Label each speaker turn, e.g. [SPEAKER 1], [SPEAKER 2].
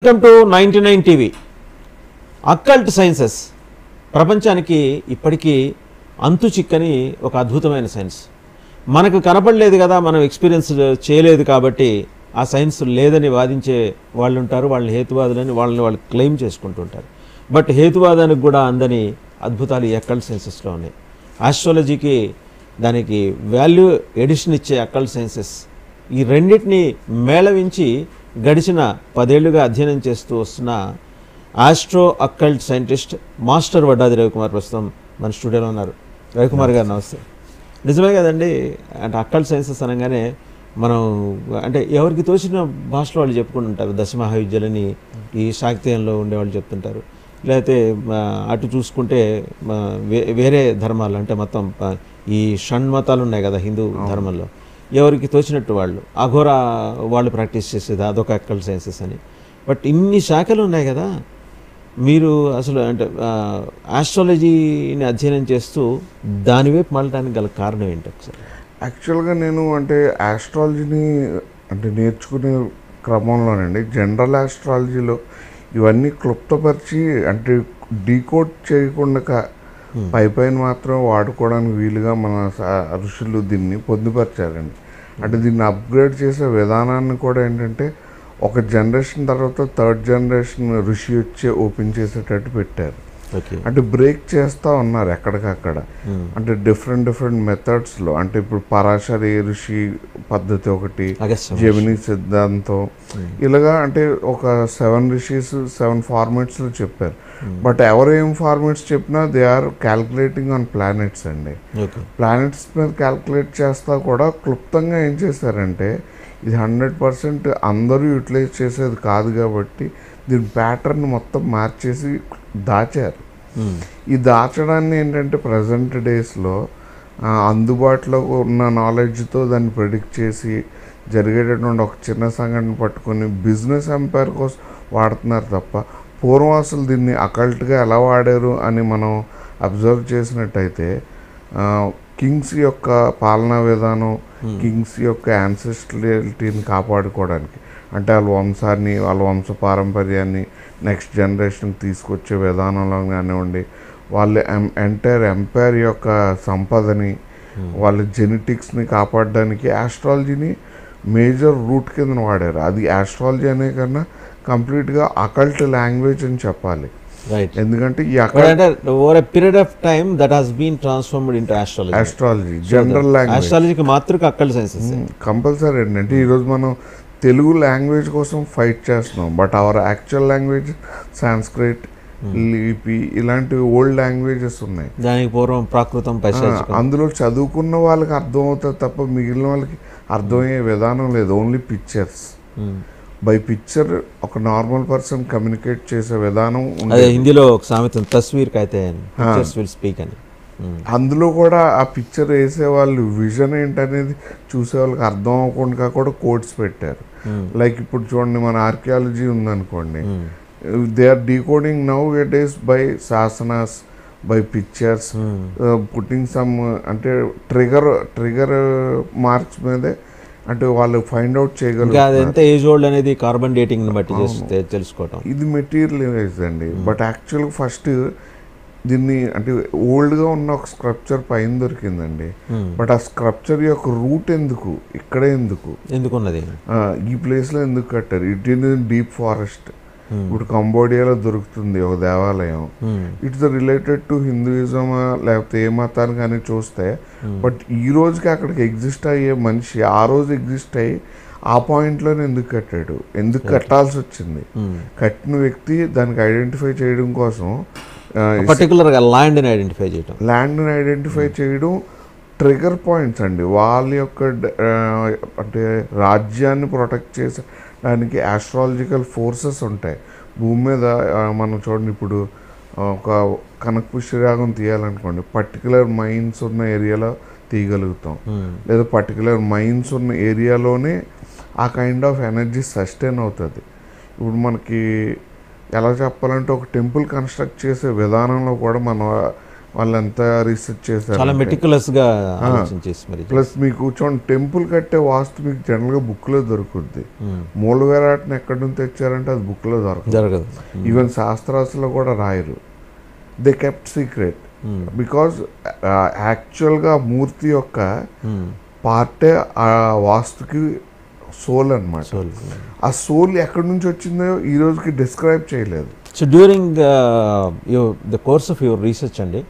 [SPEAKER 1] Welcome to 99 TV. Occult sciences ప్రపంచానికి ఇప్పటికీ అంతు చిక్కని ఒక అద్భుతమైన సైన్స్. మనకు కనపడలేదు కదా, మనం ఎక్స్పీరియన్స్ చేయలేదు కాబట్టి ఆ సైన్స్ లేదని వాదించే వాళ్ళు ఉంటారు. వాళ్ళని హేతువాదులని వాళ్ళు క్లెయిమ్ చేసుకుంటుంటారు. బట్ హేతువాదానికి కూడా అందని అద్భుతాలు ఈ అక్కల్ట్ సైన్సెస్లో ఉన్నాయి. ఆస్ట్రాలజీకి దానికి వాల్యూ ఎడిషన్ ఇచ్చే అక్కల్ట్ సైన్సెస్ ఈ రెండింటిని మేళవించి గడిచిన 10 ఏళ్లుగా అధ్యయనం చేస్తూ వస్తున్న astro occult scientist master Vaddadi Ravikumar ప్రస్తుతం మన స్టూడియోలో ఉన్నారు. రవికుమార్ గారు నమస్తే. నిజమే కదండి, అంటే అక్కల్ట్ సైన్సెస్ అనగానే మనం అంటే ఎవరికి తోచిన భాషలో వాళ్ళు చెప్పుకుంటుంటారు. దశమహావిద్యలని ఈ శాక్తేయంలో ఉండేవాళ్ళు చెప్తుంటారు. లేకపోతే అటు చూసుకుంటే వేరే ధర్మాలు అంటే మొత్తం ఈ షణ్మతాలు ఉన్నాయి కదా హిందూ ధర్మంలో, ఎవరికి తోచినట్టు వాళ్ళు అఘోరా వాళ్ళు ప్రాక్టీస్ చేసేది అదొక అక్కల్ట్ సైన్సెస్ అని. బట్ ఇన్ని శాఖలు ఉన్నాయి కదా, మీరు అసలు అంటే ఆస్ట్రాలజీని అధ్యయనం చేస్తూ దానివైపు మళ్ళటానికి గల కారణం ఏంటి ఒకసారి?
[SPEAKER 2] యాక్చువల్గా నేను అంటే ఆస్ట్రాలజీని అంటే నేర్చుకునే క్రమంలోనండి జనరల్ ఆస్ట్రాలజీలో ఇవన్నీ క్లుప్తపరిచి అంటే డీకోడ్ చేయకుండా పైపైన మాత్రం వాడుకోవడానికి వీలుగా మన ఋషులు దీన్ని పొందుపరిచారండి. అంటే దీన్ని అప్గ్రేడ్ చేసే విధానాన్ని కూడా ఏంటంటే ఒక జనరేషన్ తర్వాత థర్డ్ జనరేషన్ ఋషి వచ్చి ఓపెన్ చేసేటట్టు పెట్టారు. అంటే బ్రేక్ చేస్తూ ఉన్నారు ఎక్కడికక్కడ. అంటే డిఫరెంట్ మెథడ్స్లో అంటే ఇప్పుడు పరాశరి ఋషి పద్ధతి ఒకటి, జెమిని సిద్ధాంతం, ఇలాగా అంటే ఒక 7 ఋషీస్ 7 ఫార్మాట్స్లో చెప్పారు. బట్ ఎవరు ఏం ఫార్మాట్స్ చెప్పినా they are calculating on planets అండి. ప్లానెట్స్ మీద క్యాల్కులేట్ చేస్తా కూడా క్లుప్తంగా ఏం చేశారంటే ఇది 100% అందరూ యూటిలైజ్ చేసేది కాదు కాబట్టి దీని ప్యాటర్న్ మొత్తం మార్చేసి దాచారు. ఈ దాచడాన్ని ఏంటంటే ప్రజెంట్ డేస్లో అందుబాటులో ఉన్న నాలెడ్జ్తో దాన్ని ప్రెడిక్ట్ చేసి జరిగేటటువంటి ఒక చిన్న సంఘటన పట్టుకొని బిజినెస్ ఎంపైర్ కోసం వాడుతున్నారు తప్ప పూర్వం అసలు దీన్ని అకల్ట్గా ఎలా వాడారు అని మనం అబ్జర్వ్ చేసినట్టయితే కింగ్స్ యొక్క పాలనా విధానం, కింగ్స్ యొక్క యాన్సెస్ట్రాలిటీని కాపాడుకోవడానికి అంటే వాళ్ళ వంశాన్ని వాళ్ళ వంశ పారంపర్యాన్ని నెక్స్ట్ జనరేషన్కి తీసుకొచ్చే విధానంలో కానివ్వండి, వాళ్ళ ఎంటైర్ ఎంపైర్ యొక్క సంపదని వాళ్ళ జెనెటిక్స్ని కాపాడడానికి ఆస్ట్రాలజీని మేజర్ రూట్ కింద వాడారు. అది ఆస్ట్రాలజీ అనే కన్నా కంప్లీట్గా అకల్ట్ లాంగ్వేజ్ అని చెప్పాలి. ఎందుకంటే ఈ
[SPEAKER 1] period of time that has been transformed into
[SPEAKER 2] astrology general language
[SPEAKER 1] ఆస్ట్రాలజీకి మాత్రం అక్కల్ట్ సైన్సెస్
[SPEAKER 2] కంపల్సరీ ఏంటంటే ఈరోజు మనం తెలుగు లాంగ్వేజ్ కోసం ఫైట్ చేస్తున్నాం. But our actual language Sanskrit, లిపి ఇలాంటి ఓల్డ్ లాంగ్వేజెస్ ఉన్నాయి.
[SPEAKER 1] దానికి పూర్వం ప్రాకృతం,
[SPEAKER 2] అందులో చదువుకున్న వాళ్ళకి అర్థం అవుతుంది తప్ప మిగిలిన వాళ్ళకి అర్థమయ్యే విధానం లేదు. ఓన్లీ పిక్చర్స్, బై పిక్చర్ ఒక నార్మల్ పర్సన్ కమ్యూనికేట్ చేసే విధానం
[SPEAKER 1] హిందీలో ఒక సామెత తస్వీర్ కైతే పిక్చర్స్ విల్ స్పీక్ అని.
[SPEAKER 2] అందులో కూడా ఆ పిక్చర్ వేసేవాళ్ళు విజన్ ఏంటనేది చూసే వాళ్ళకి అర్థం అవ్వకుండా కూడా కోడ్స్ పెట్టారు. లైక్ ఇప్పుడు చూడండి మన ఆర్కియాలజీ ఉందనుకోండి, they are decoding nowadays by శాసనాస్, బై పిక్చర్స్, పుట్టింగ్ సమ్ అంటే ట్రిగర్ మార్క్స్ మీదే అంటే వాళ్ళు ఫైండ్ అవుట్ చేయగలరు.
[SPEAKER 1] ఏజ్ ఓల్డ్ అనేది కార్బన్ డేటింగ్ బట్టి తెలుసుకోవటం
[SPEAKER 2] ఇది మెటీరియలైజ్ అండి. బట్ యాక్చువల్గా ఫస్ట్ దీన్ని అంటే ఓల్డ్గా ఉన్న ఒక స్క్రప్చర్ పైన దొరికిందండి. బట్ ఆ స్క్రప్చర్ యొక్క రూట్ ఎందుకు ఇక్కడే ఎందుకున్నది ఈ ప్లేస్లో ఎందుకు కట్టారు? It in deep forest. ఇప్పుడు కంబోడియాలో దొరుకుతుంది ఒక దేవాలయం. ఇట్స్ రిలేటెడ్ టు హిందూయిజం లేకపోతే ఏ మతానికి అని చూస్తే, బట్ ఈ రోజుకి అక్కడికి ఎగ్జిస్ట్ అయ్యే మనిషి ఆ రోజు ఎగ్జిస్ట్ అయ్యి ఆ పాయింట్లోనే ఎందుకు కట్టాడు, ఎందుకు కట్టాల్సి వచ్చింది? కట్టిన వ్యక్తి దానికి ఐడెంటిఫై చేయడం కోసం
[SPEAKER 1] పర్టికులర్గా ల్యాండ్ని
[SPEAKER 2] ఐడెంటిఫై చేయడం ట్రిగర్ పాయింట్స్ అండి. వాళ్ళ యొక్క అంటే రాజ్యాన్ని ప్రొటెక్ట్ చేసేదానికి ఆస్ట్రాలజికల్ ఫోర్సెస్ ఉంటాయి భూమి మీద. మనం చూడండి ఇప్పుడు ఒక కనకపుష్యరాగం తీయాలనుకోండి, పర్టికులర్ మైన్స్ ఉన్న ఏరియాలో తీయగలుగుతాం, లేదా పర్టికులర్ మైన్స్ ఉన్న ఏరియాలోనే ఆ కైండ్ ఆఫ్ ఎనర్జీ సస్టైన్ అవుతుంది. ఇప్పుడు మనకి ఎలా చెప్పాలంటే ఒక టెంపుల్ కన్స్ట్రక్ట్ చేసే విధానంలో కూడా మనం వాళ్ళంతా రీసెర్చ్
[SPEAKER 1] చాలా
[SPEAKER 2] చేశారు.
[SPEAKER 1] మెటికులస్గా ఆలోచించేసి మరి.
[SPEAKER 2] ప్లస్ మీకు చూడండి టెంపుల్ కట్టే వాస్తు మీకు జనరల్గా బుక్లో దొరుకుద్ది. మూల విరాట్ని ఎక్కడి నుంచి తెచ్చారంటే అది బుక్లో
[SPEAKER 1] జరగదు.
[SPEAKER 2] ఈవెన్ శాస్త్రాస్లో కూడా రాయరు. దే కెప్ట్ సీక్రెట్ బికాజ్ యాక్చువల్గా మూర్తి యొక్క పార్టే ఆ వాస్తుకి సోల్ అన్నమాట. ఆ సోల్ ఎక్కడి నుంచి వచ్చిందో ఈ రోజుకి డిస్క్రైబ్ చేయలేదు.
[SPEAKER 1] So during the course of your research అండి,